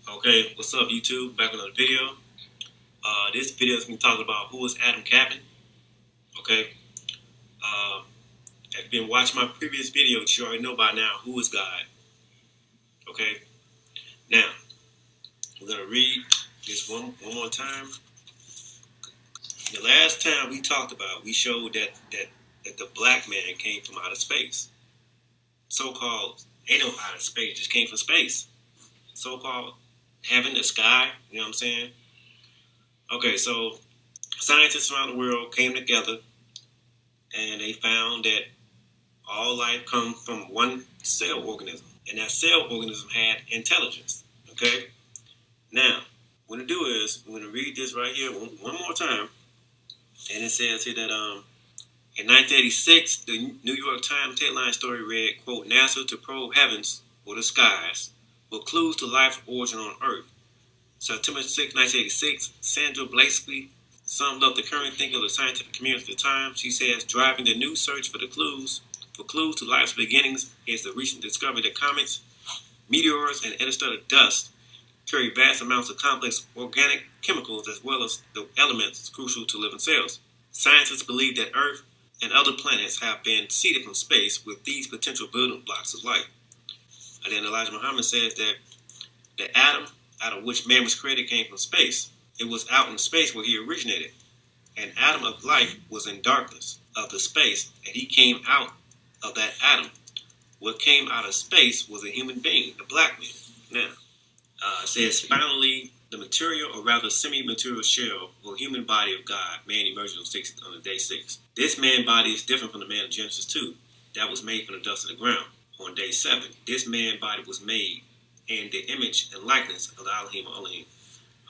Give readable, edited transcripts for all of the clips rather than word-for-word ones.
Okay, what's up YouTube? Back on another video. This video is going to talk about who is Adam Qadmom. Okay, if you've been watching my previous videos, you already know by now who is God. Okay, now we're going to read this one more time. The last time we talked about, we showed that the black man came from outer space. So-called, ain't no outer space, just came from space. So-called heaven, the sky, you know what I'm saying? Okay, so scientists around the world came together and they found that all life comes from one cell organism. And that cell organism had intelligence. Okay? Now, what we're going to do is, we're going to read this right here one more time. And it says here that in 1986, the New York Times headline story read, quote, NASA to probe heavens or the skies for clues to life's origin on Earth. September 6, 1986, Sandra Blakeslee summed up the current thinking of the scientific community at the time. She says, driving the new search for clues to life's beginnings is the recent discovery that comets, meteors, and interstellar dust carry vast amounts of complex organic chemicals as well as the elements crucial to living cells. Scientists believe that Earth and other planets have been seeded from space with these potential building blocks of life. And then Elijah Muhammad says that the atom out of which man was created came from space. It was out in space where he originated. An atom of life was in darkness of the space, and he came out of that atom. What came out of space was a human being, the black man. Now, it says, finally, the material, or rather semi-material shell, or human body of God, man emerged on day 6. This man body is different from the man of Genesis 2. That was made from the dust of the ground. On day 7, this man body was made in the image and likeness of the Elohim.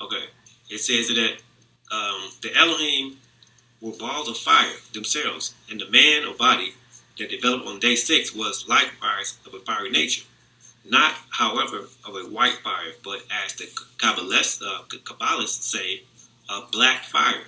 Okay, it says that the Elohim were balls of fire themselves, and the man or body that developed on day 6 was likewise of a fiery nature. Not, however, of a white fire, but as the Kabbalists say, a black fire,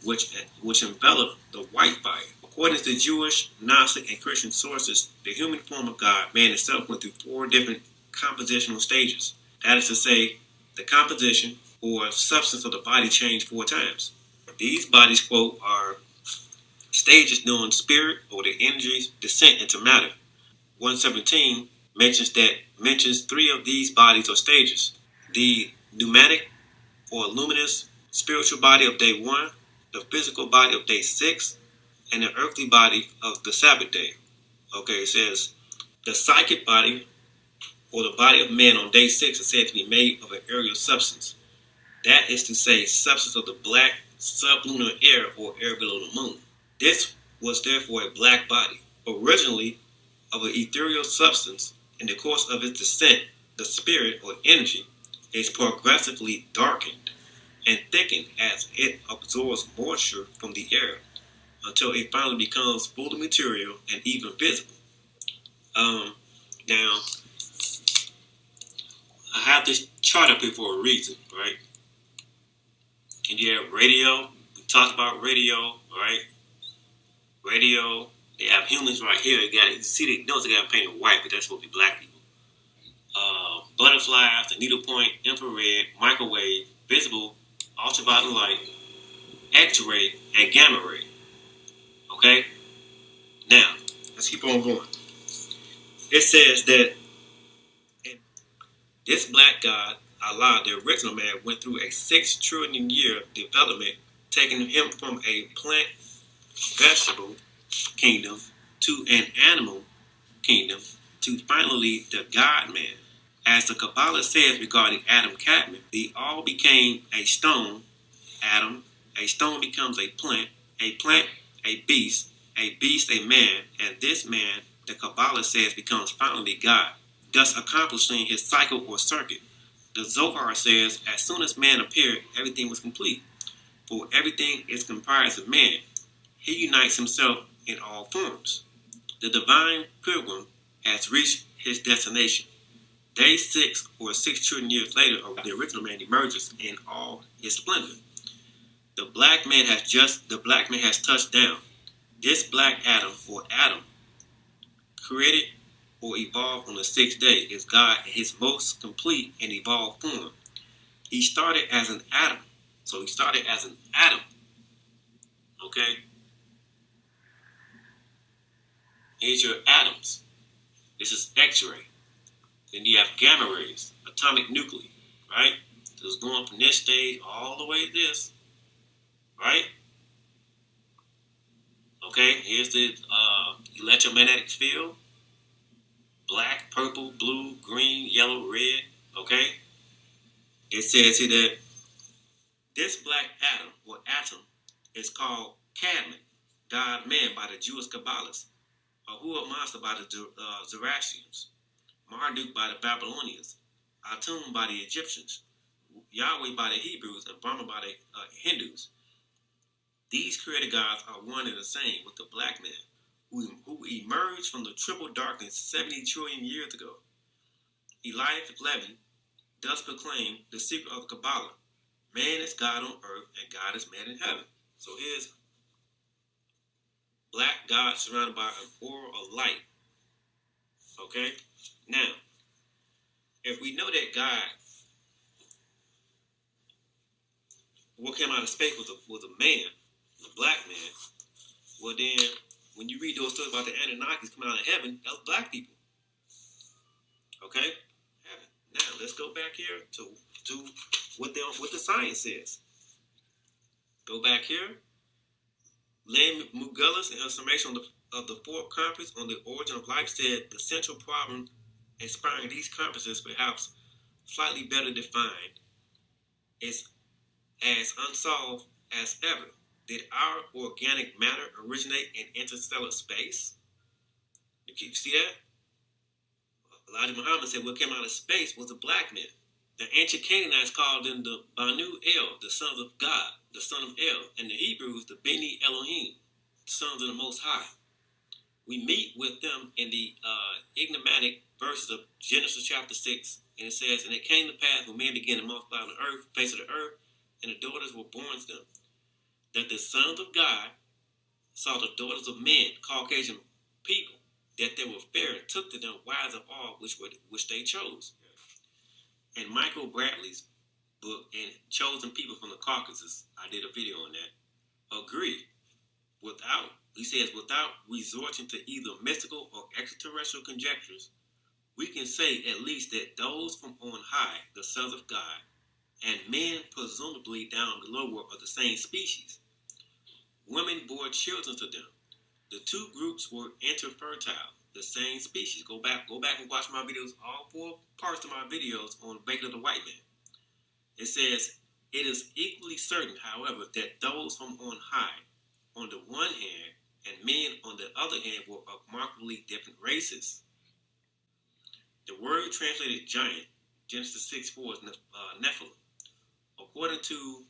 which enveloped the white fire. According to Jewish, Gnostic, and Christian sources, the human form of God, man itself, went through 4 different compositional stages. That is to say, the composition or substance of the body changed 4 times. These bodies, quote, are stages known spirit or the energy's descent into matter. 117 mentions 3 of these bodies or stages: the pneumatic or luminous spiritual body of day 1, the physical body of day 6, and the earthly body of the Sabbath day. Okay, it says the psychic body or the body of man on day 6 is said to be made of an aerial substance. That is to say, substance of the black sublunar air or air below the moon. This was therefore a black body, originally of an ethereal substance. In the course of its descent, the spirit or energy is progressively darkened and thickened as it absorbs moisture from the air until it finally becomes fully material and even visible. Now, I have this chart up here for a reason, right? And you have radio. We talked about radio, right? Radio. They have humans right here. You see, they notice they got painted white, but that's supposed to be black people. Butterflies, the needlepoint, infrared, microwave, visible, ultraviolet light, X-ray, and gamma ray. Okay? Now, let's keep on going. It says that this black God, Allah, the original man, went through a 6 trillion year development, taking him from a plant vegetable kingdom to an animal kingdom to finally the God man. As the Kabbalah says regarding Adam Qadmom, they all became a stone, Adam, a stone becomes a plant a beast a man, and this man, the Kabbalah says, becomes finally God, thus accomplishing his cycle or circuit. The Zohar says, as soon as man appeared, everything was complete, for everything is comprised of man. He unites himself in all forms. The divine pilgrim has reached his destination. Day 6, or 6 trillion years later, the original man emerges in all his splendor. The black man has touched down. This black Adam, or Adam, created or evolved on the 6th day, is God in his most complete and evolved form. He started as an atom. So he started as an atom. Okay? Here's your atoms. This is X-ray. Then you have gamma rays, atomic nuclei, right? So it's going from this stage all the way to this, right? Okay, here's the electromagnetic field. Black, purple, blue, green, yellow, red, okay? It says here that this black atom, or atom, is called Qadmom, God-man by the Jewish Kabbalists, Ahura Mazda by the Zoroastrians, Marduk by the Babylonians, Atum by the Egyptians, Yahweh by the Hebrews, and Brahma by the Hindus. These created gods are one and the same with the black man, who emerged from the triple darkness 70 trillion years ago. Elias Levy thus proclaimed the secret of the Kabbalah. Man is God on earth and God is man in heaven. So here's black God surrounded by an aura of light. Okay? Now, if we know that God, what came out of space was a man, a black man, well then, when you read those stories about the Anunnakis coming out of heaven, that was black people. Okay? Heaven. Now, let's go back here to what the science says. Go back here. Lynn Mugellis, in her summation of the fourth conference on the origin of life, said the central problem inspiring these conferences, perhaps slightly better defined, is as unsolved as ever. Did our organic matter originate in interstellar space? You see that? Elijah Muhammad said what came out of space was a black man. The ancient Canaanites called them the Banu El, the sons of God, the son of El, and the Hebrews the Beni Elohim, the sons of the Most High. We meet with them in the enigmatic verses of Genesis chapter 6, and it says, and it came to pass when men began to multiply on the earth, face of the earth, and the daughters were born to them, that the sons of God saw the daughters of men, Caucasian people, that they were fair, and took to them wives of all which they chose. And Michael Bradley's book, and Chosen People from the Caucasus, I did a video on that, agree. He says, without resorting to either mystical or extraterrestrial conjectures, we can say at least that those from on high, the sons of God, and men presumably down below were of the same species. Women bore children to them. The two groups were interfertile, the same species. Go back and watch my videos, all 4 parts of my videos on Baker the White Man. It says, it is equally certain, however, that those from on high, on the one hand, and men on the other hand, were of markedly different races. The word translated giant, Genesis 6:4, is Nephilim. According to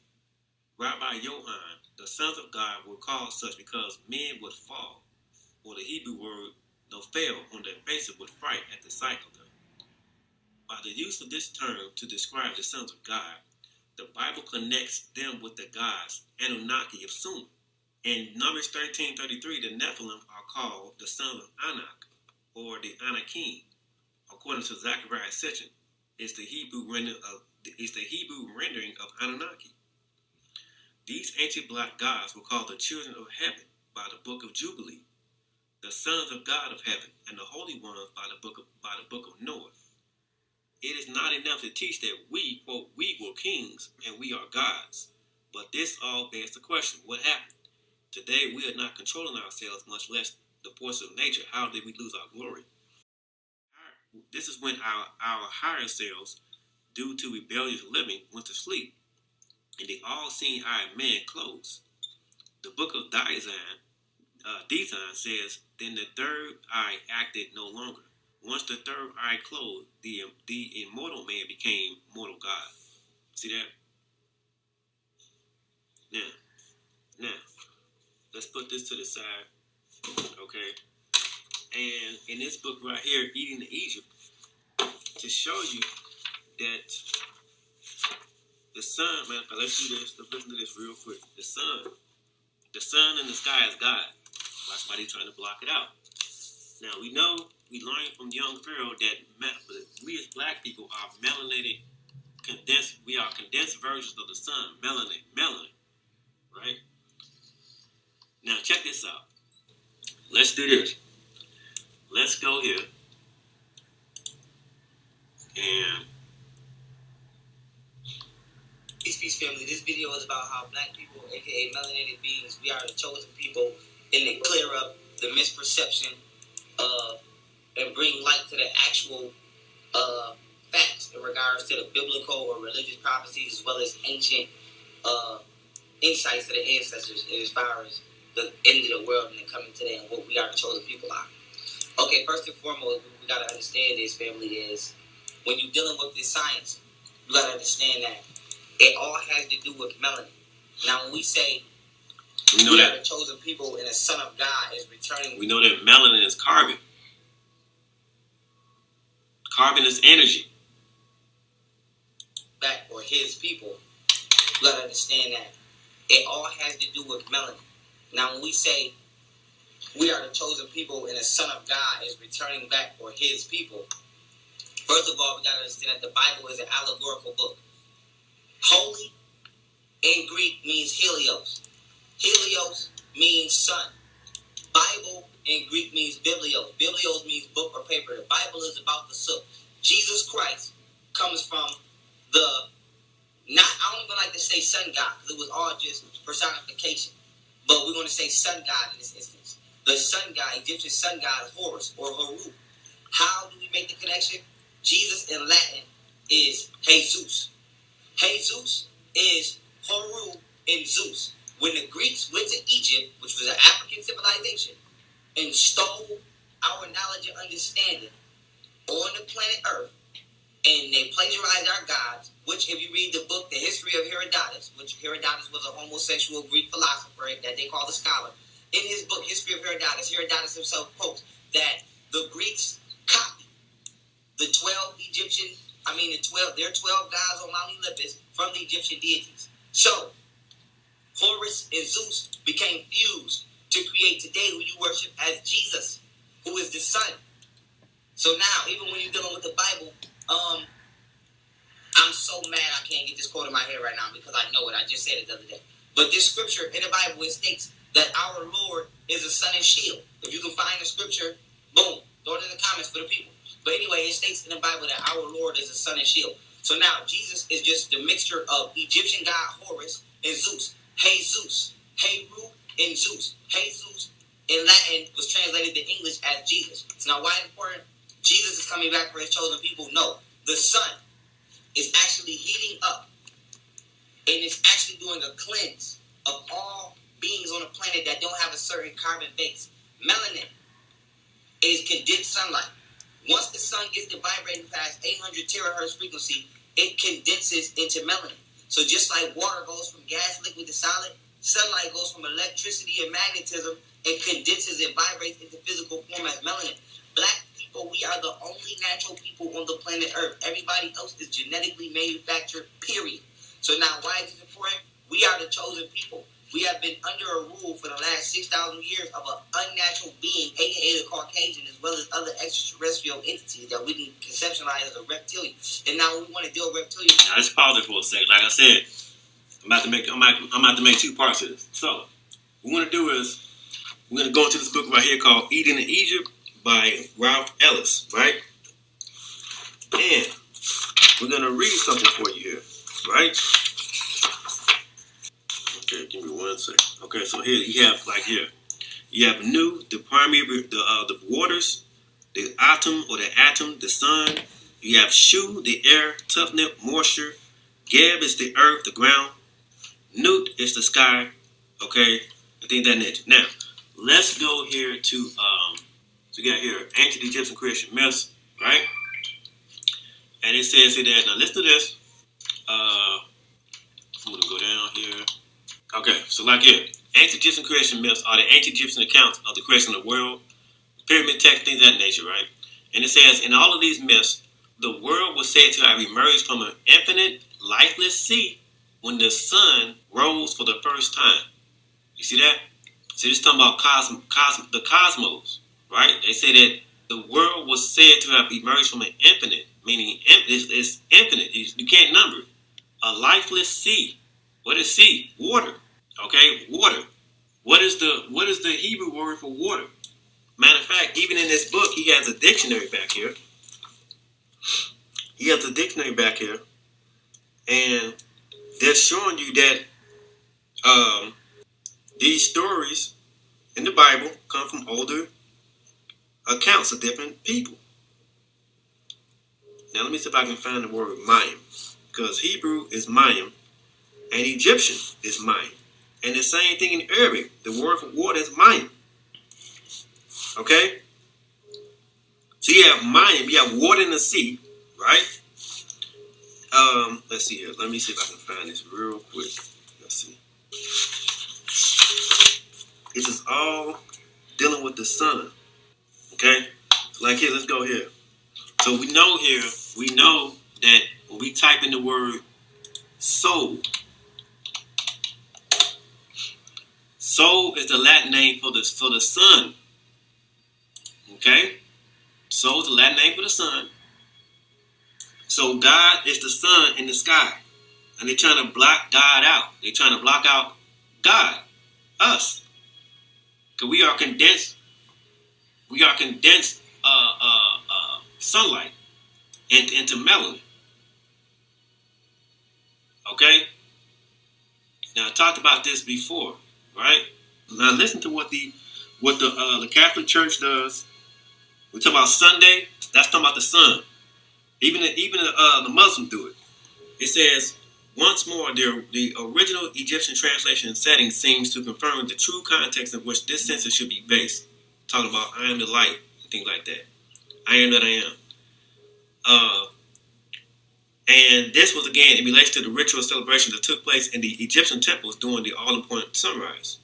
Rabbi Yohan, the sons of God were called such because men would fall, or the Hebrew word nofel, on their faces with fright at the sight of them. By the use of this term to describe the sons of God, the Bible connects them with the gods Anunnaki of Sumer. In Numbers 13:33, the Nephilim are called the sons of Anak, or the Anakim. According to Zechariah section, is the Hebrew rendering of Anunnaki. These ancient black gods were called the children of heaven by the book of Jubilee, the sons of God of heaven, and the holy ones by the book of Noah. It is not enough to teach that we, quote, we were kings and we are gods. But this all begs the question, what happened? Today we are not controlling ourselves, much less the forces of nature. How did we lose our glory? This is when our higher selves, due to rebellious living, went to sleep, and the all-seeing eye of man closed. The book of Design says, then the third eye acted no longer. Once the third eye closed, the immortal man became mortal God. See that? Now, let's put this to the side, okay? And in this book right here, Eating the Egypt, to show you that the sun, man, let's do this. Let's listen to this real quick. The sun in the sky is God. That's why they're trying to block it out. Now, we know, we learned from young Pharaoh that we as black people are melanated We are condensed versions of the sun, melanin, right? Now check this out. Let's do this. Let's go here and Peace family. This video is about how black people, aka melanated beings, we are the chosen people, and they clear up the misperception and bring light to the actual facts in regards to the biblical or religious prophecies, as well as ancient insights to the ancestors as far as the end of the world and the coming today and what we are the chosen people are. Okay, first and foremost, what we gotta understand this family is when you're dealing with this science, you gotta understand that it all has to do with melanin. Now, when we say we are the chosen people and the Son of God is returning, we know that melanin is carbon. Carbon is energy. Back or his people, you gotta understand that it all has to do with melanin. Now, when we say we are the chosen people and the Son of God is returning back for his people, first of all, we gotta understand that the Bible is an allegorical book. Holy in Greek means helios. Helios means sun. Bible in Greek means biblios. Biblios means book or paper. The Bible is about the sook. Jesus Christ comes from I don't even like to say sun god, because it was all just personification. But we're going to say sun god in this instance. The sun god, Egyptian sun god, Horus or Haru. How do we make the connection? Jesus in Latin is Jesus. Jesus is Haru and Zeus. When the Greeks went to Egypt, which was an African civilization, and stole our knowledge and understanding on the planet Earth, and they plagiarized our gods, which if you read the book, The History of Herodotus, which Herodotus was a homosexual Greek philosopher that they call a scholar, in his book, History of Herodotus, Herodotus himself quotes that the Greeks copied the 12 their 12 gods on Mount Olympus from the Egyptian deities. So, Horus and Zeus became fused to create today who you worship as Jesus, who is the Son. So now, even when you're dealing with the Bible, I'm so mad I can't get this quote in my head right now because I know it. I just said it the other day. But this scripture in the Bible, it states that our Lord is a sun and shield. If you can find the scripture, boom, throw it in the comments for the people. But anyway, it states in the Bible that our Lord is a sun and shield. So now, Jesus is just the mixture of Egyptian god Horus and Zeus. Hey Zeus, hey Ru and Zeus. Hey Zeus in Latin was translated to English as Jesus. So now why is it important? Jesus is coming back for his chosen people. No, the sun is actually heating up and it's actually doing a cleanse of all beings on the planet that don't have a certain carbon base. Melanin is condensed sunlight. Once the sun gets to vibrating past 800 terahertz frequency, it condenses into melanin. So just like water goes from gas, liquid to solid, sunlight goes from electricity and magnetism and condenses and vibrates into physical form as melanin. Black people, we are the only natural people on the planet Earth. Everybody else is genetically manufactured, period. So now, why is this important? We are the chosen people. We have been under a rule for the last 6,000 years of an unnatural being, a.k.a. the Caucasian, as well as other extraterrestrial entities that we can conceptualize as a reptilian. And now we want to deal with reptilians. Now, let's pause it for a second. Like I said, I'm about to make two parts of this. So, what we're going to do is, we're going to go into this book right here called Eden in Egypt by Ralph Ellis, right? And we're going to read something for you here, right? Okay, give me 1 second. Okay, so here you have you have Nu, the primary, the waters, the atom, the sun. You have Shu, the air, toughness, moisture. Geb is the earth, the ground. Nut is the sky. Okay, I think that nature. Now, let's go here to so we got here ancient Egyptian creation myths, right? And it says here that now listen to this. I'm gonna go down here. Okay, so like here, ancient Egyptian creation myths are the ancient Egyptian accounts of the creation of the world, pyramid text, things of that nature, right? And it says, in all of these myths, the world was said to have emerged from an infinite, lifeless sea when the sun rose for the first time. You see that? So this is talking about the cosmos, right? They say that the world was said to have emerged from an infinite, meaning it's infinite. You can't number it. A lifeless sea. What is sea? Water. Okay, water. What is the Hebrew word for water? Matter of fact, even in this book, he has a dictionary back here. And they're showing you that these stories in the Bible come from older accounts of different people. Now, let me see if I can find the word Mayim, because Hebrew is Mayim and Egyptian is Mayim. And the same thing in Arabic. The word for water is Mayim. Okay? So you have Mayim, you have water in the sea, right? Let's see here. Let me see if I can find this real quick. Let's see. This is all dealing with the sun. Okay? Like here, let's go here. So we know that when we type in the word soul, soul is the Latin name for the sun. Okay? Soul is the Latin name for the sun. So God is the sun in the sky. And they're trying to block God out. They're trying to block out God, us. Because we are condensed sunlight into melanin. Okay? Now I talked about this before, right? Now listen to what the Catholic Church does. We talk about Sunday. That's talking about the sun. Even the Muslims do it. It says, once more, the original Egyptian translation and setting seems to confirm the true context in which this census should be based. Talking about I am the light and things like that. I am that I am. And this was, again, in relation to the ritual celebration that took place in the Egyptian temples during the all-important sunrise.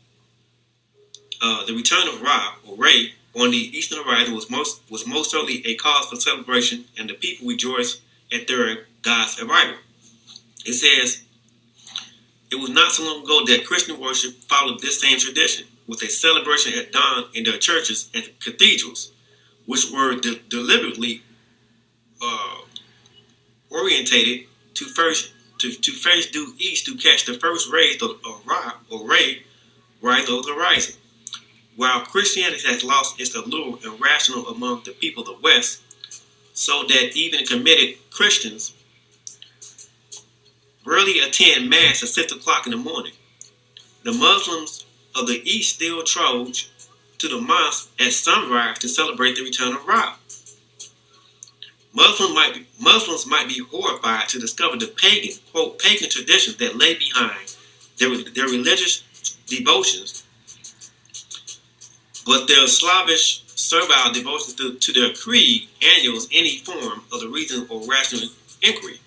The return of Ra, or Re, on the eastern horizon was most certainly a cause for celebration, and the people rejoiced at their God's arrival. It says, it was not so long ago that Christian worship followed this same tradition, with a celebration at dawn in their churches and cathedrals, which were deliberately orientated to first due east to catch the first rays of Ra or Re rise over the horizon. While Christianity has lost its allure and rational among the people of the West, so that even committed Christians rarely attend Mass at 6 o'clock in the morning, the Muslims of the East still trudge to the mosque at sunrise to celebrate the return of Ra. Muslims might be horrified to discover the pagan traditions that lay behind their religious devotions, but their slavish servile devotions to their creed annuals any form of the reason or rational inquiry.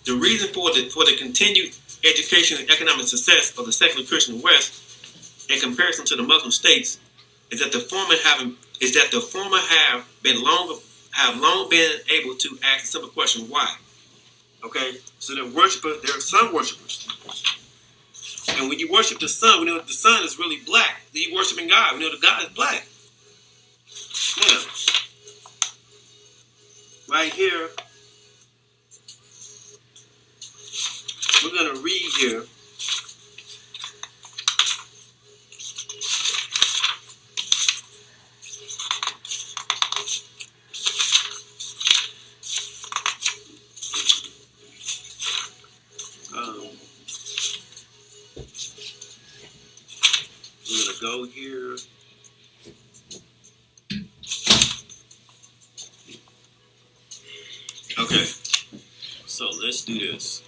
The reason for the continued education and economic success of the secular Christian West, in comparison to the Muslim states, is that the former have long been able to ask the simple question, why? Okay, so there are sun worshippers. And when you worship the sun, we know that the sun is really black. Then you worshiping God. We know that God is black. Now, right here, we're going to read here. We're going to go here. Okay, so let's do this.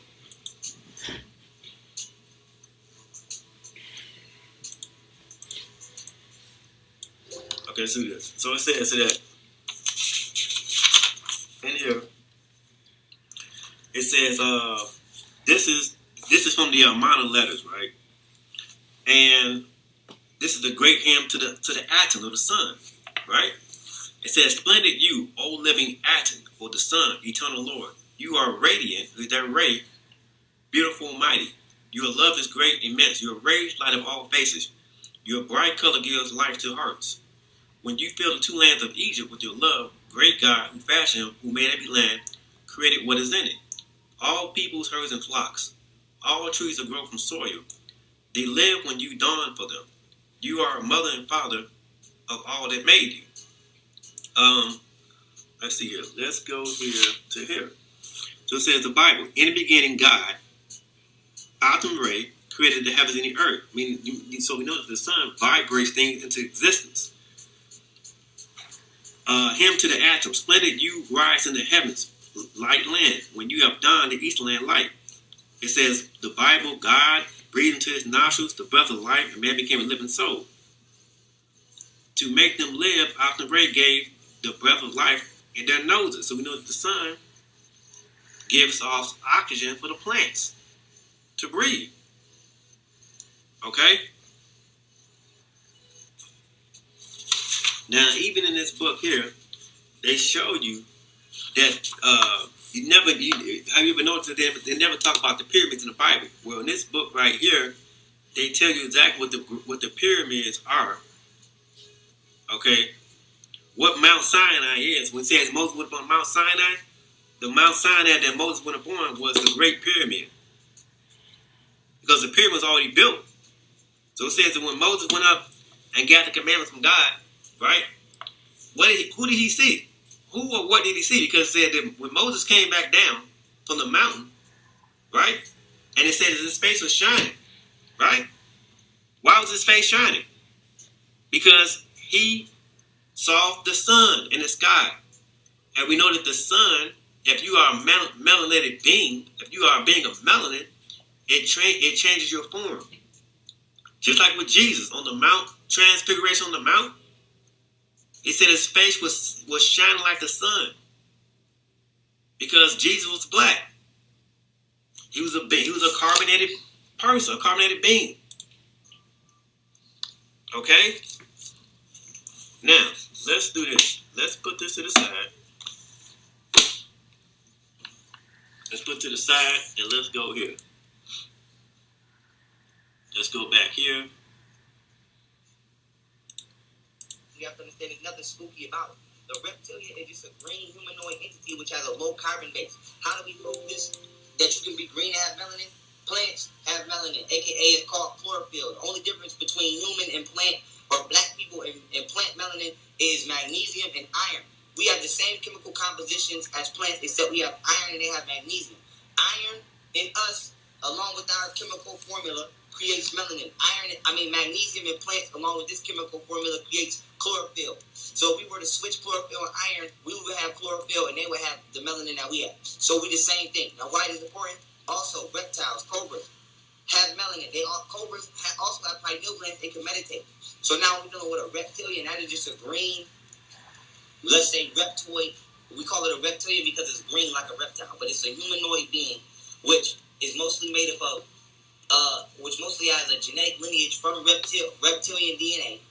Okay, let's do this. So it says that in here, it says this is from the Minor Letters, right? And this is the great hymn to the Aten, or the sun, right? It says, "Splendid you, O living Aten, or the sun, eternal Lord. You are radiant with that ray, beautiful and mighty. Your love is great, immense. Your rage light of all faces. Your bright color gives life to hearts. when you fill the two lands of Egypt with your love, great God who fashioned him, who made every land, created what is in it. All peoples, herds, and flocks. All trees that grow from soil. They live when you dawn for them. You are a mother and father of all that made you. Let's see here. Let's go here to here. So it says the Bible, in the beginning, God, Adam Ray, created the heavens and the earth. I mean, so we know that the sun vibrates things into existence. Him to the atom, splendid you rise in the heavens, light land, when you have donned the eastern land light. It says, the Bible, God breathed into his nostrils the breath of life, and man became a living soul. To make them live, Adam Ray gave the breath of life in their noses. So we know that the sun gives off oxygen for the plants to breathe. Okay? Now, even in this book here, they show you that have you ever noticed that they never talk about the pyramids in the Bible? Well, in this book right here, they tell you exactly what the pyramids are. Okay? What Mount Sinai is. When it says Moses went up on Mount Sinai, the Mount Sinai that Moses went up on was the Great Pyramid. Because the pyramid was already built. So it says that when Moses went up and got the commandments from God, right? Who did he see? Who or what did he see? Because it said that when Moses came back down from the mountain, right? And it said that his face was shining, right? Why was his face shining? Because he saw the sun in the sky. And we know that the sun, if you are a melanated being, if you are a being of melanin, it changes your form. Just like with Jesus on the Mount Transfiguration on the Mount, he said his face was shining like the sun because Jesus was black. He was a carbonated person, a carbonated being. Okay? Now, let's do this. Let's put this to the side. Let's put it to the side and let's go here. Let's go back here. You have to understand there's nothing spooky about it. The reptilian is just a green humanoid entity which has a low carbon base. How do we prove this? That you can be green and have melanin? Plants have melanin, aka it's called chlorophyll. The only difference between human and plant or black people and plant melanin is magnesium and iron. We have the same chemical compositions as plants except we have iron and they have magnesium. Iron in us, along with our chemical formula, creates melanin. Magnesium in plants, along with this chemical formula, creates chlorophyll. So if we were to switch chlorophyll and iron, we would have chlorophyll and they would have the melanin that we have. So we're the same thing. Now, why is it important? Also, reptiles, cobras, have melanin. Cobras also have pineal glands. They can meditate. So now we're dealing with a reptilian. That is just a green, let's say reptoid. We call it a reptilian because it's green like a reptile, but it's a humanoid being, which is mostly made up of which mostly has a genetic lineage from reptilian DNA,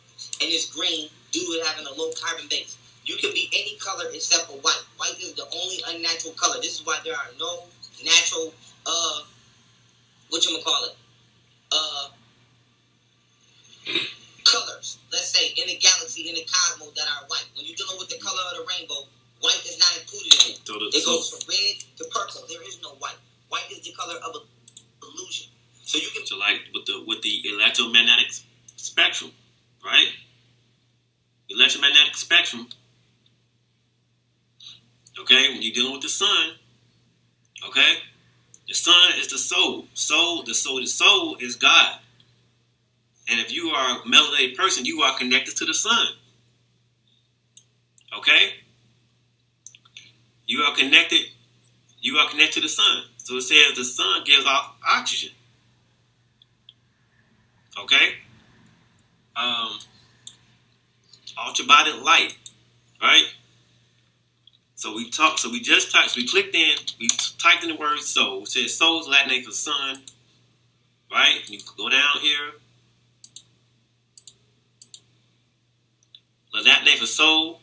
and it's green due to it having a low carbon base. You can be any color except for white. White is the only unnatural color. This is why there are no natural, colors, let's say, in the galaxy, in the cosmos that are white. When you're dealing with the color of the rainbow, white is not included in it. It goes from red to purple. There is no white. White is the color of illusion. So you can with the electromagnetic spectrum, right? Electromagnetic spectrum. Okay, when you're dealing with the sun, okay, the sun is the soul. The soul is God. And if you are a melanated person, you are connected to the sun. Okay? You are connected to the sun. So it says the sun gives off oxygen. Okay? Ultraviolet light. Right? So we clicked in, we typed in the word soul. It says soul is Latin name for sun. Right? You go down here. The Latin name for soul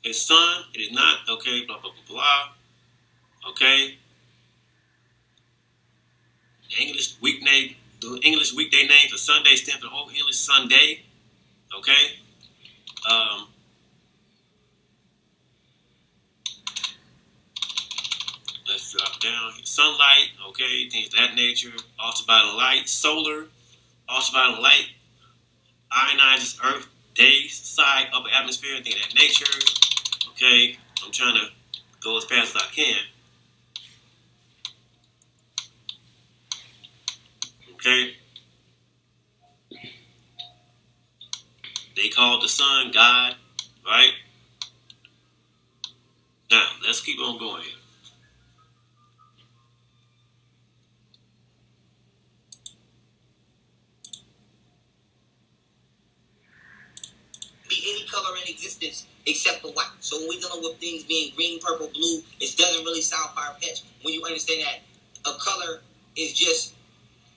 is sun. It is not. Okay, blah, blah, blah, blah. Okay. The English weekday name for Sunday stands for Old English Sunday. Okay. drop down. Sunlight, okay, things of that nature. Ultraviolet light, solar, ultraviolet light, ionizes Earth, day, side, upper atmosphere, things of that nature. Okay, I'm trying to go as fast as I can. Okay. They called the sun God, right? Now, let's keep on going here. Be any color in existence except for white. So when we're dealing with things being green, purple, blue, it doesn't really sound far-fetched when you understand that a color is just,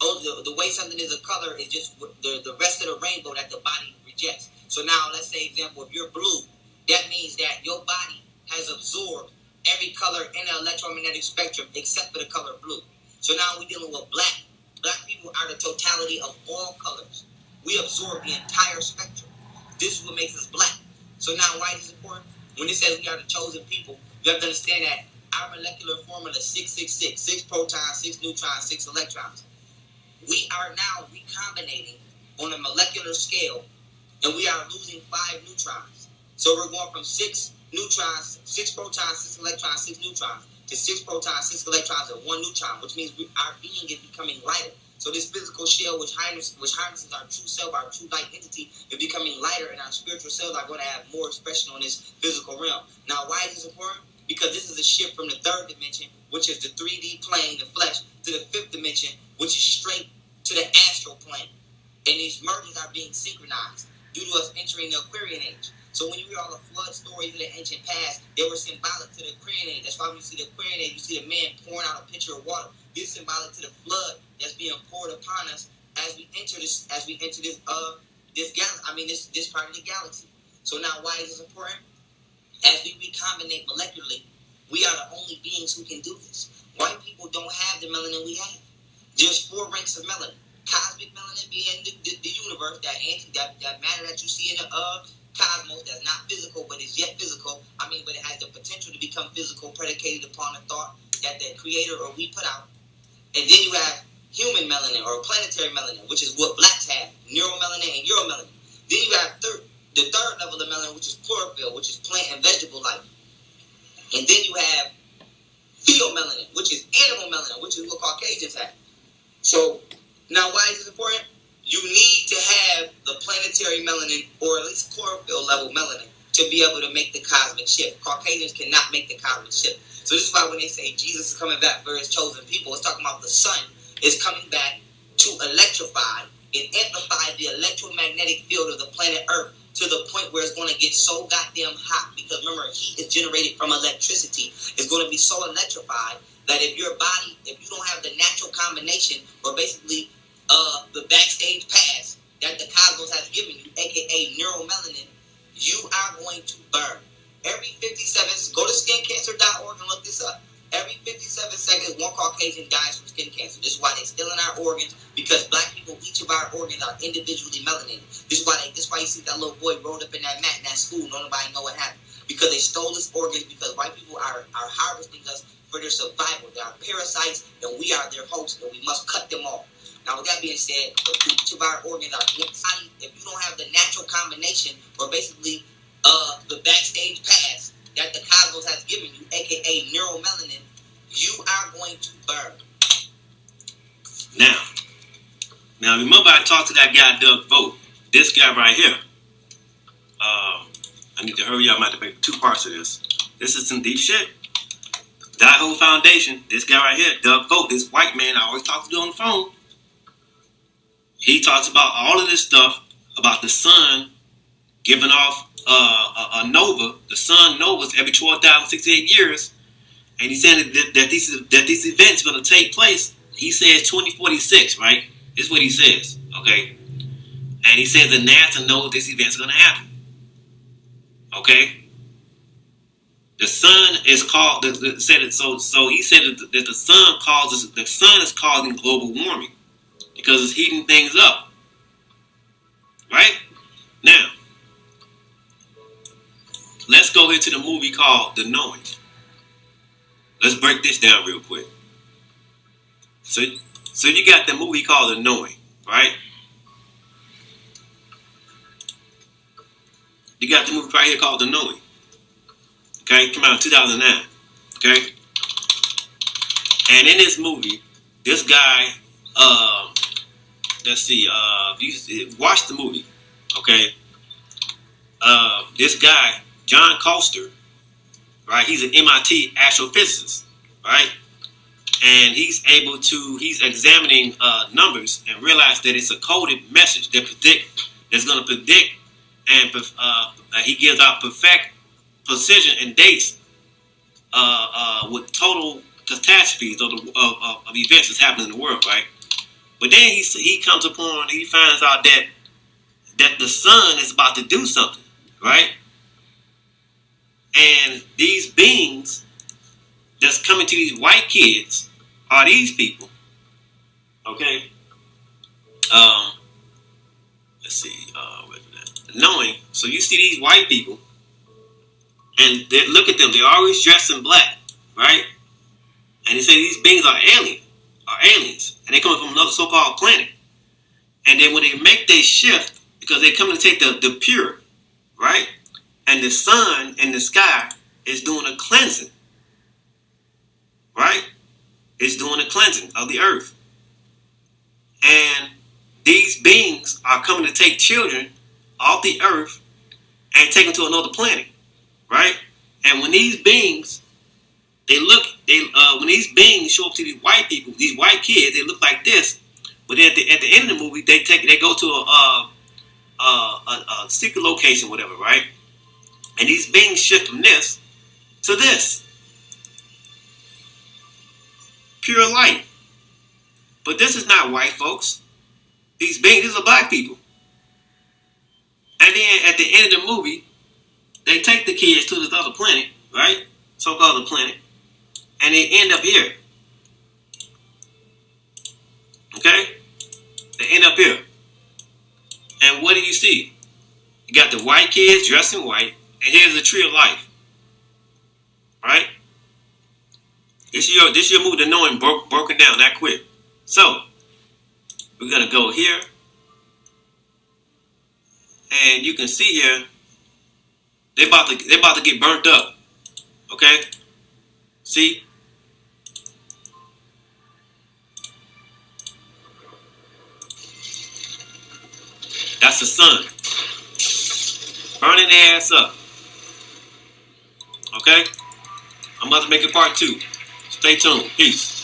the way something is a color is just the rest of the rainbow that the body rejects. So now, let's say, example, if you're blue, that means that your body has absorbed every color in the electromagnetic spectrum except for the color blue. So now we're dealing with black. Black people are the totality of all colors. We absorb the entire spectrum. This is what makes us black. So now, why is this important? When it says we are the chosen people, you have to understand that our molecular formula is 666, 6 protons, 6 neutrons, 6 electrons. We are now recombinating on a molecular scale, and we are losing 5 neutrons. So we're going from 6 neutrons, 6 protons, 6 electrons, 6 neutrons, to 6 protons, 6 electrons, and 1 neutron, which means our being is becoming lighter. So this physical shell, which harnesses our true self, our true light entity, is becoming lighter, and our spiritual selves are going to have more expression on this physical realm. Now, why is this important? Because this is a shift from the 3rd dimension, which is the 3D plane, the flesh, to the 5th dimension, which is straight to the astral plane. And these mergers are being synchronized due to us entering the Aquarian age. So when you read all the flood stories of the ancient past, they were symbolic to the Aquarian age. That's why when you see the Aquarian age, you see the man pouring out a pitcher of water. This is symbolic to the flood that's being poured upon us as we enter this part of the galaxy. So now, why is this important? As we recombinate molecularly, we are the only beings who can do this. White people don't have the melanin we have. There's 4 ranks of melanin. Cosmic melanin being the universe, that matter that you see in the cosmos, that's not physical, but is yet physical. But it has the potential to become physical, predicated upon a thought that the creator or we put out. And then you have human melanin or planetary melanin, which is what blacks have, neuromelanin and uromelanin. Then you have the third level of melanin, which is chlorophyll, which is plant and vegetable life. And then you have pheomelanin, which is animal melanin, which is what Caucasians have. So now, why is this important? You need to have the planetary melanin, or at least chlorophyll level melanin, to be able to make the cosmic shift. Caucasians cannot make the cosmic shift. So this is why when they say Jesus is coming back for his chosen people, it's talking about the sun is coming back to electrify and amplify the electromagnetic field of the planet Earth to the point where it's going to get so goddamn hot. Because remember, heat is generated from electricity. It's going to be so electrified that if your body, if you don't have the natural combination, or basically the backstage pass that the cosmos has given you, aka neuromelanin, you are going to burn. Every 57, go to skincancer.org and look this up. Every 57 seconds, one Caucasian dies from skin cancer. This is why they're stealing our organs, because black people, each of our organs are individually melanated. This is why you see that little boy rolled up in that mat in that school. Nobody know what happened. Because they stole his organs, because white people are harvesting us for their survival. They are parasites, and we are their hosts, and we must cut them off. Now, with that being said, each of our organs are body. If you don't have the natural combination, or basically the backstage pass that the cosmos has given you, aka neuromelanin, you are going to burn. Now remember I talked to that guy Doug Vogt. This guy right here. I need to hurry up. I'm going to make 2 parts of this. This is some deep shit. That whole foundation, this guy right here, Doug Vogt, this white man I always talk to on the phone. He talks about all of this stuff about the sun giving off a nova. The sun novas every 12,068 years, and he's saying that these events are going to take place. He says 2046, right? This is what he says, okay? And he says that NASA knows this event's going to happen, okay? The sun is called. So he said that the sun is causing global warming because it's heating things up, right? Now, let's go into the movie called The Knowing. let's break this down real quick. So you got the movie called The Knowing, right? You got the movie right here called The Knowing. Okay, came out in 2009. Okay, and in this movie, this guy, let's see, watch the movie. Okay, this guy, John Coster, right? He's an MIT astrophysicist, right? And he's examining numbers and realized that it's a coded message that's going to predict, and he gives out perfect precision and dates with total catastrophes of events that's happening in the world, right? But then he finds out that the sun is about to do something, right? And these beings that's coming to these white kids are these people, okay? Let's see, where's that? Knowing. So you see these white people, and look at them. They're always dressed in black, right? And they say these beings are aliens, and they're coming from another so-called planet. And then when they make their shift, because they're coming to take the pure, right? And the sun in the sky is doing a cleansing, right? It's doing a cleansing of the earth. And these beings are coming to take children off the earth and take them to another planet, right? And when these beings, when these beings show up to these white people, these white kids, they look like this. But then at the end of the movie, they go to a secret location, whatever, right? And these beings shift from this to this. Pure light. But this is not white folks. These are black people. And then at the end of the movie, they take the kids to this other planet, right? So-called the planet. And they end up here. Okay? They end up here. And what do you see? You got the white kids dressed in white, and here's the tree of life. Right? This your movie, The Knowing, broken down that quick. So, we're gonna go here. And you can see here, they're about to get burnt up. Okay? See? That's the sun. Burning their ass up. Okay? I'm about to make it part 2. Stay tuned. Peace.